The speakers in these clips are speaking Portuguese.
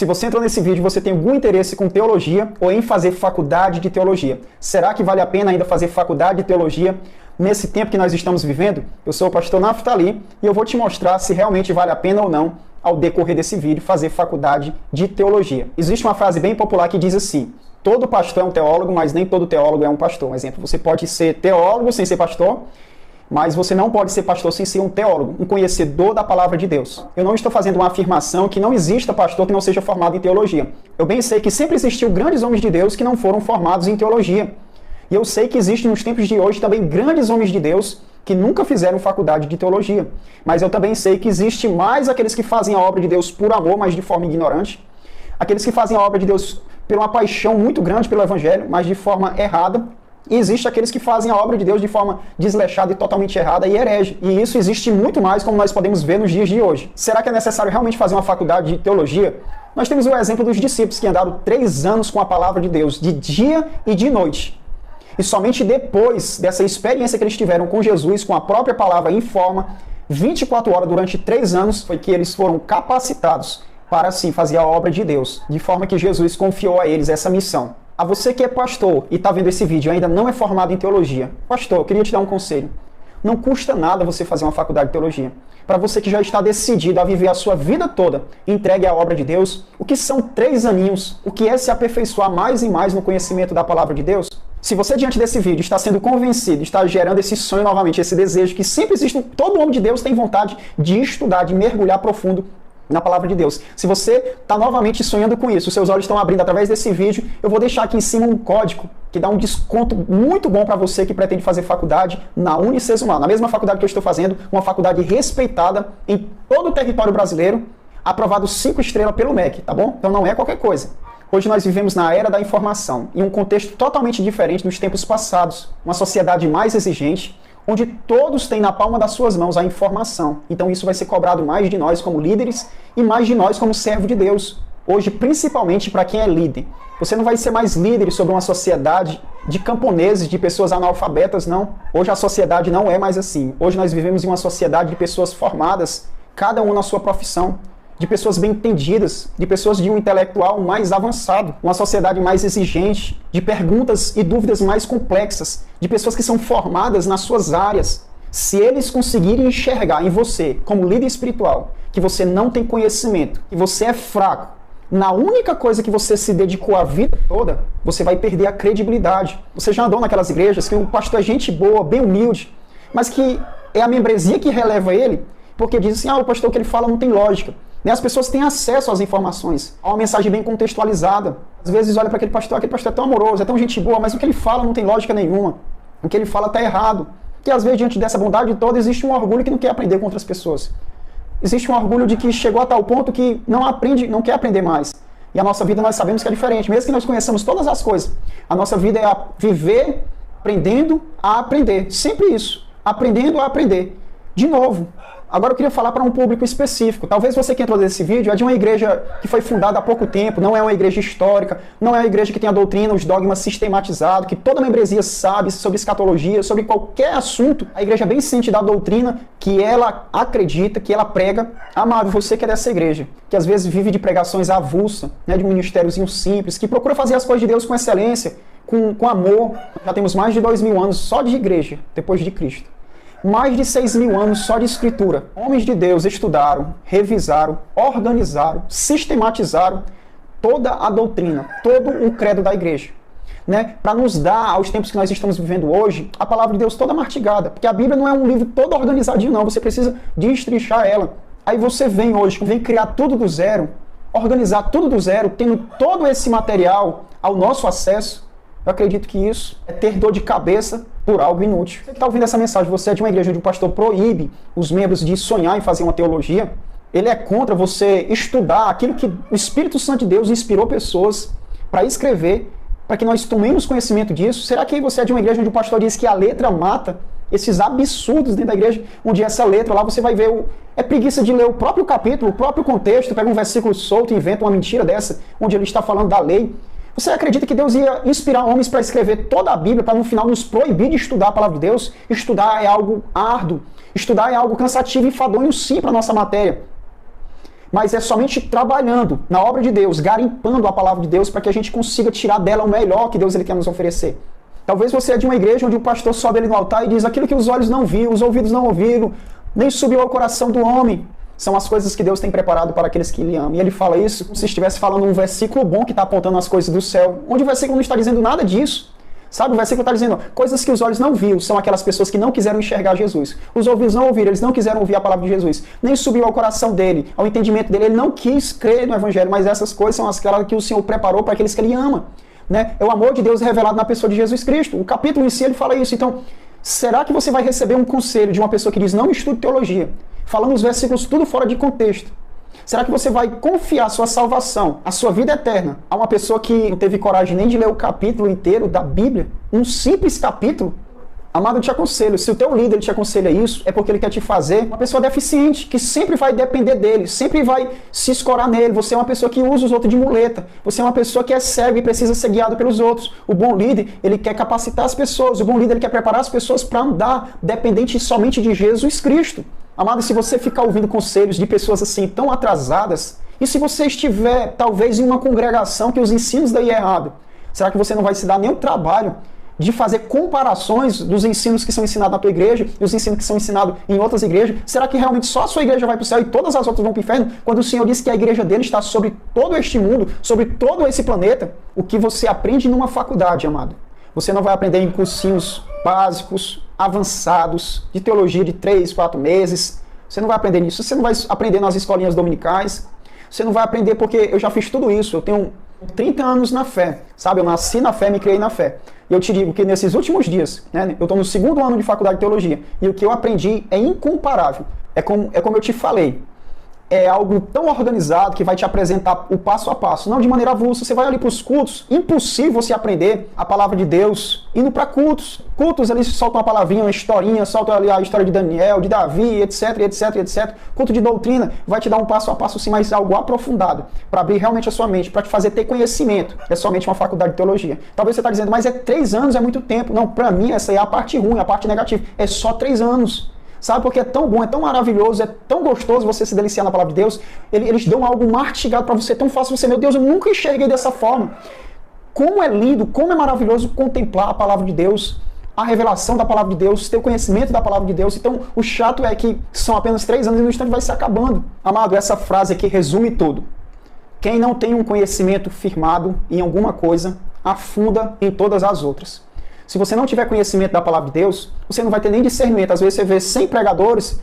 Se você entrou nesse vídeo, você tem algum interesse com teologia ou em fazer faculdade de teologia. Será que vale a pena ainda fazer faculdade de teologia nesse tempo que nós estamos vivendo? Eu sou o pastor Naftali e eu vou te mostrar se realmente vale a pena ou não, ao decorrer desse vídeo, fazer faculdade de teologia. Existe uma frase bem popular que diz assim: todo pastor é um teólogo, mas nem todo teólogo é um pastor. Um exemplo, você pode ser teólogo sem ser pastor, mas você não pode ser pastor sem ser um teólogo, um conhecedor da palavra de Deus. Eu não estou fazendo uma afirmação que não exista pastor que não seja formado em teologia. Eu bem sei que sempre existiu grandes homens de Deus que não foram formados em teologia. E eu sei que existem nos tempos de hoje também grandes homens de Deus que nunca fizeram faculdade de teologia. Mas eu também sei que existe mais aqueles que fazem a obra de Deus por amor, mas de forma ignorante. Aqueles que fazem a obra de Deus por uma paixão muito grande pelo Evangelho, mas de forma errada. E existe aqueles que fazem a obra de Deus de forma desleixada e totalmente errada e herege. E isso existe muito mais, como nós podemos ver nos dias de hoje. Será que é necessário realmente fazer uma faculdade de teologia? Nós temos o exemplo dos discípulos que andaram 3 anos com a palavra de Deus, de dia e de noite. E somente depois dessa experiência que eles tiveram com Jesus, com a própria palavra em forma, 24 horas durante 3 anos, foi que eles foram capacitados para, assim, fazer a obra de Deus. De forma que Jesus confiou a eles essa missão. A você que é pastor e está vendo esse vídeo e ainda não é formado em teologia, pastor, eu queria te dar um conselho. Não custa nada você fazer uma faculdade de teologia. Para você que já está decidido a viver a sua vida toda entregue à obra de Deus, o que são 3 aninhos? O que é se aperfeiçoar mais e mais no conhecimento da palavra de Deus? Se você, diante desse vídeo, está sendo convencido, está gerando esse sonho novamente, esse desejo que sempre existe, todo homem de Deus tem vontade de estudar, de mergulhar profundo na palavra de Deus. Se você está novamente sonhando com isso, os seus olhos estão abrindo através desse vídeo, eu vou deixar aqui em cima um código que dá um desconto muito bom para você que pretende fazer faculdade na Unicesumar, na mesma faculdade que eu estou fazendo, uma faculdade respeitada em todo o território brasileiro, aprovado 5 estrelas pelo MEC, tá bom? Então não é qualquer coisa. Hoje nós vivemos na era da informação, em um contexto totalmente diferente dos tempos passados, uma sociedade mais exigente, onde todos têm na palma das suas mãos a informação. Então isso vai ser cobrado mais de nós como líderes e mais de nós como servo de Deus. Hoje, principalmente para quem é líder. Você não vai ser mais líder sobre uma sociedade de camponeses, de pessoas analfabetas, não. Hoje a sociedade não é mais assim. Hoje nós vivemos em uma sociedade de pessoas formadas, cada um na sua profissão, de pessoas bem entendidas, de pessoas de um intelectual mais avançado, uma sociedade mais exigente, de perguntas e dúvidas mais complexas, de pessoas que são formadas nas suas áreas. Se eles conseguirem enxergar em você, como líder espiritual, que você não tem conhecimento, que você é fraco, na única coisa que você se dedicou a vida toda, você vai perder a credibilidade. Você já andou naquelas igrejas que o pastor é gente boa, bem humilde, mas que é a membresia que releva ele, porque diz assim, o pastor que ele fala não tem lógica. As pessoas têm acesso às informações, a uma mensagem bem contextualizada. Às vezes olha para aquele pastor é tão amoroso, é tão gente boa, mas o que ele fala não tem lógica nenhuma. O que ele fala está errado. Porque às vezes diante dessa bondade toda existe um orgulho que não quer aprender com outras pessoas. Existe um orgulho de que chegou a tal ponto que não aprende, não quer aprender mais. E a nossa vida nós sabemos que é diferente, mesmo que nós conheçamos todas as coisas. A nossa vida é viver aprendendo a aprender. Sempre isso. Aprendendo a aprender. De novo. Agora eu queria falar para um público específico. Talvez você que entrou nesse vídeo é de uma igreja que foi fundada há pouco tempo, não é uma igreja histórica, não é uma igreja que tem a doutrina, os dogmas sistematizados, que toda membresia sabe sobre escatologia, sobre qualquer assunto. A igreja é bem ciente da doutrina que ela acredita, que ela prega. Amado, você que é dessa igreja, que às vezes vive de pregações avulsas, de um ministériozinho simples, que procura fazer as coisas de Deus com excelência, com amor. Já temos mais de 2000 anos só de igreja, depois de Cristo. Mais de 6.000 anos só de escritura. Homens de Deus estudaram, revisaram, organizaram, sistematizaram toda a doutrina, todo o credo da igreja. Para nos dar, aos tempos que nós estamos vivendo hoje, a palavra de Deus toda mastigada. Porque a Bíblia não é um livro todo organizadinho, não. Você precisa destrinchar ela. Aí você vem hoje, vem criar tudo do zero, organizar tudo do zero, tendo todo esse material ao nosso acesso. Eu acredito que isso é ter dor de cabeça por algo inútil. Você que está ouvindo essa mensagem, você é de uma igreja onde o pastor proíbe os membros de sonhar em fazer uma teologia, ele é contra você estudar aquilo que o Espírito Santo de Deus inspirou pessoas para escrever, para que nós tomemos conhecimento disso. Será que você é de uma igreja onde o pastor diz que a letra mata esses absurdos dentro da igreja, onde essa letra lá você vai ver, é preguiça de ler o próprio capítulo, o próprio contexto, pega um versículo solto e inventa uma mentira dessa, onde ele está falando da lei. Você acredita que Deus ia inspirar homens para escrever toda a Bíblia, para no final nos proibir de estudar a palavra de Deus? Estudar é algo árduo, estudar é algo cansativo e enfadonho sim para a nossa matéria. mas é somente trabalhando na obra de Deus, garimpando a palavra de Deus para que a gente consiga tirar dela o melhor que Deus ele quer nos oferecer. Talvez você é de uma igreja onde o pastor sobe ali no altar e diz aquilo que os olhos não viram, os ouvidos não ouviram, nem subiu ao coração do homem. São as coisas que Deus tem preparado para aqueles que Ele amam. E Ele fala isso como se estivesse falando um versículo bom que está apontando as coisas do céu, onde o versículo não está dizendo nada disso. Sabe, o versículo está dizendo, coisas que os olhos não viram, são aquelas pessoas que não quiseram enxergar Jesus. Os ouvidos não ouviram, eles não quiseram ouvir a palavra de Jesus. Nem subiu ao coração dele, ao entendimento dele, ele não quis crer no Evangelho, mas essas coisas são aquelas que o Senhor preparou para aqueles que Ele ama. Né? É o amor de Deus revelado na pessoa de Jesus Cristo. O capítulo em si, ele fala isso. Então, será que você vai receber um conselho de uma pessoa que diz, não estude teologia, falando os versículos tudo fora de contexto? Será que você vai confiar a sua salvação, a sua vida eterna, a uma pessoa que não teve coragem nem de ler o capítulo inteiro da Bíblia? Um simples capítulo? Amado, eu te aconselho, se o teu líder te aconselha isso, é porque ele quer te fazer uma pessoa deficiente, que sempre vai depender dele, sempre vai se escorar nele. Você é uma pessoa que usa os outros de muleta. Você é uma pessoa que é cego e precisa ser guiado pelos outros. O bom líder, ele quer capacitar as pessoas. O bom líder, ele quer preparar as pessoas para andar dependente somente de Jesus Cristo. Amado, se você ficar ouvindo conselhos de pessoas assim tão atrasadas, e se você estiver talvez em uma congregação que os ensinos daí é errado, será que você não vai se dar nem o trabalho de fazer comparações dos ensinos que são ensinados na tua igreja e os ensinos que são ensinados em outras igrejas? Será que realmente só a sua igreja vai para o céu e todas as outras vão para o inferno? Quando o Senhor disse que a igreja dele está sobre todo este mundo, sobre todo esse planeta, o que você aprende numa faculdade, amado, você não vai aprender em cursinhos básicos, avançados, de teologia de 3, 4 meses. Você não vai aprender nisso. Você não vai aprender nas escolinhas dominicais. Você não vai aprender porque eu já fiz tudo isso. Eu tenho 30 anos na fé, sabe? Eu nasci na fé, me criei na fé. E eu te digo que nesses últimos dias, né, eu estou no 2º ano de faculdade de teologia, e o que eu aprendi é incomparável. É como eu te falei. É algo tão organizado que vai te apresentar o passo a passo, não de maneira avulsa. Você vai ali para os cultos, impossível você aprender a palavra de Deus indo para cultos. Cultos ali soltam uma palavrinha, uma historinha, soltam ali a história de Daniel, de Davi, etc, etc, etc. Culto de doutrina vai te dar um passo a passo, sim, mas algo aprofundado, para abrir realmente a sua mente, para te fazer ter conhecimento. É somente uma faculdade de teologia. Talvez você está dizendo, mas 3 anos é muito tempo. Não, para mim essa é a parte ruim, a parte negativa. É só 3 anos. Sabe, porque é tão bom, é tão maravilhoso, é tão gostoso você se deliciar na palavra de Deus. Eles dão algo mastigado para você, tão fácil você, meu Deus, eu nunca enxerguei dessa forma. Como é lindo, como é maravilhoso contemplar a palavra de Deus, a revelação da palavra de Deus, ter o conhecimento da palavra de Deus. Então, o chato é que são apenas 3 anos e no instante vai se acabando. Amado, essa frase aqui resume tudo. Quem não tem um conhecimento firmado em alguma coisa, afunda em todas as outras. Se você não tiver conhecimento da palavra de Deus, você não vai ter nem discernimento. Às vezes você vê 100 pregadores,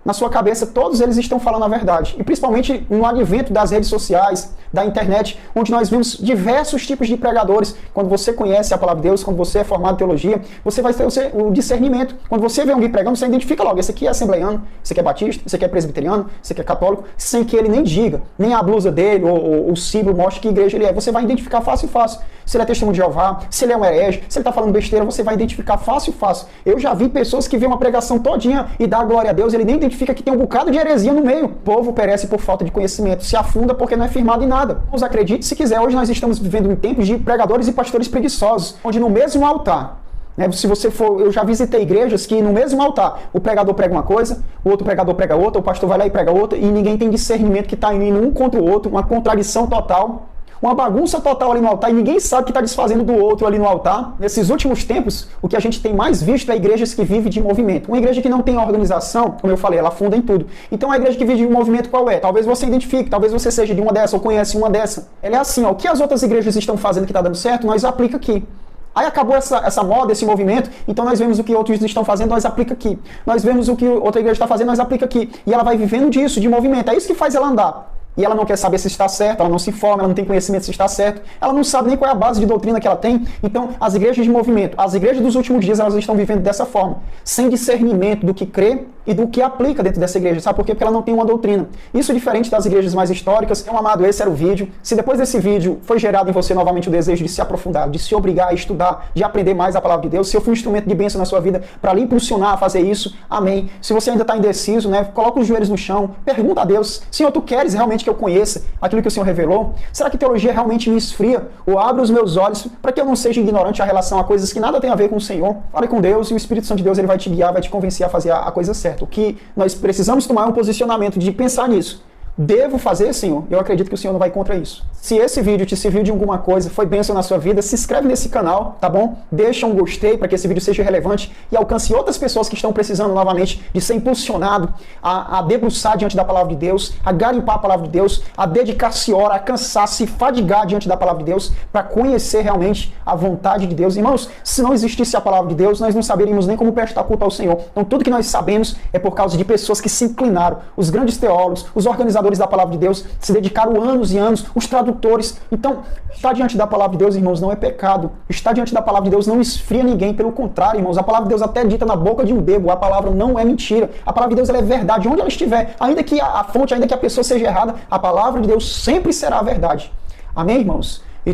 na sua cabeça todos eles estão falando a verdade. E principalmente no advento das redes sociais, da internet, onde nós vimos diversos tipos de pregadores. Quando você conhece a palavra de Deus, quando você é formado em teologia, você vai ter o discernimento. Quando você vê alguém pregando, você identifica logo, esse aqui é assembleiano, esse aqui é batista, esse aqui é presbiteriano, esse aqui é católico, sem que ele nem diga, nem a blusa dele ou o símbolo mostre que igreja ele é. Você vai identificar fácil e fácil. Se ele é testemunho de Jeová, se ele é um herege, se ele está falando besteira, você vai identificar fácil e fácil. Eu já vi pessoas que vêem uma pregação todinha e dá glória a Deus, ele nem identifica que tem um bocado de heresia no meio. O povo perece por falta de conhecimento, se afunda porque não é firmado em nada. Mas acredite se quiser, hoje nós estamos vivendo em tempos de pregadores e pastores preguiçosos, onde no mesmo altar, né, se você for, eu já visitei igrejas que no mesmo altar, o pregador prega uma coisa, o outro pregador prega outra, o pastor vai lá e prega outra, e ninguém tem discernimento, que está indo um contra o outro, uma contradição total. Uma bagunça total ali no altar e ninguém sabe o que está desfazendo do outro ali no altar. Nesses últimos tempos, o que a gente tem mais visto é igrejas que vivem de movimento. Uma igreja que não tem organização, como eu falei, ela afunda em tudo. Então a igreja que vive de um movimento qual é? Talvez você identifique, talvez você seja de uma dessa ou conhece uma dessa. Ela é assim, ó, o que as outras igrejas estão fazendo que está dando certo, nós aplica aqui. Aí acabou essa moda, esse movimento, então nós vemos o que outros estão fazendo, nós aplica aqui. Nós vemos o que outra igreja está fazendo, nós aplica aqui. E ela vai vivendo disso, de movimento. É isso que faz ela andar. E ela não quer saber se está certo, ela não se informa, ela não tem conhecimento se está certo, ela não sabe nem qual é a base de doutrina que ela tem. Então, as igrejas de movimento, as igrejas dos últimos dias, elas estão vivendo dessa forma, sem discernimento do que crê e do que aplica dentro dessa igreja. Sabe por quê? Porque ela não tem uma doutrina. Isso é diferente das igrejas mais históricas. Então, amado, esse era o vídeo. Se depois desse vídeo foi gerado em você novamente o desejo de se aprofundar, de se obrigar a estudar, de aprender mais a palavra de Deus, se eu fui um instrumento de bênção na sua vida para lhe impulsionar a fazer isso, amém. Se você ainda está indeciso, né, coloca os joelhos no chão, pergunta a Deus, Senhor, tu queres realmente que eu conheça aquilo que o Senhor revelou? Será que teologia realmente me esfria? Ou abre os meus olhos para que eu não seja ignorante a relação a coisas que nada tem a ver com o Senhor? Fale com Deus e o Espírito Santo de Deus ele vai te guiar, vai te convencer a fazer a coisa certa. O que nós precisamos tomar é um posicionamento de pensar nisso. devo fazer, Senhor? Eu acredito que o Senhor não vai contra isso. Se esse vídeo te serviu de alguma coisa, foi bênção na sua vida, se inscreve nesse canal, tá bom? Deixa um gostei para que esse vídeo seja relevante e alcance outras pessoas que estão precisando novamente de ser impulsionado a debruçar diante da palavra de Deus, a garimpar a palavra de Deus, a dedicar-se hora, a cansar-se, fadigar diante da palavra de Deus para conhecer realmente a vontade de Deus. Irmãos, se não existisse a palavra de Deus, nós não saberíamos nem como prestar culto ao Senhor. Então tudo que nós sabemos é por causa de pessoas que se inclinaram, os grandes teólogos, os organizadores da palavra de Deus, se dedicaram anos e anos, os tradutores. Então, estar diante da palavra de Deus, irmãos, não é pecado. Estar diante da palavra de Deus não esfria ninguém, pelo contrário, irmãos, a palavra de Deus até é dita na boca de um bêbado, a palavra não é mentira. A palavra de Deus ela é verdade, onde ela estiver, ainda que a fonte, ainda que a pessoa seja errada, a palavra de Deus sempre será a verdade. Amém, irmãos? E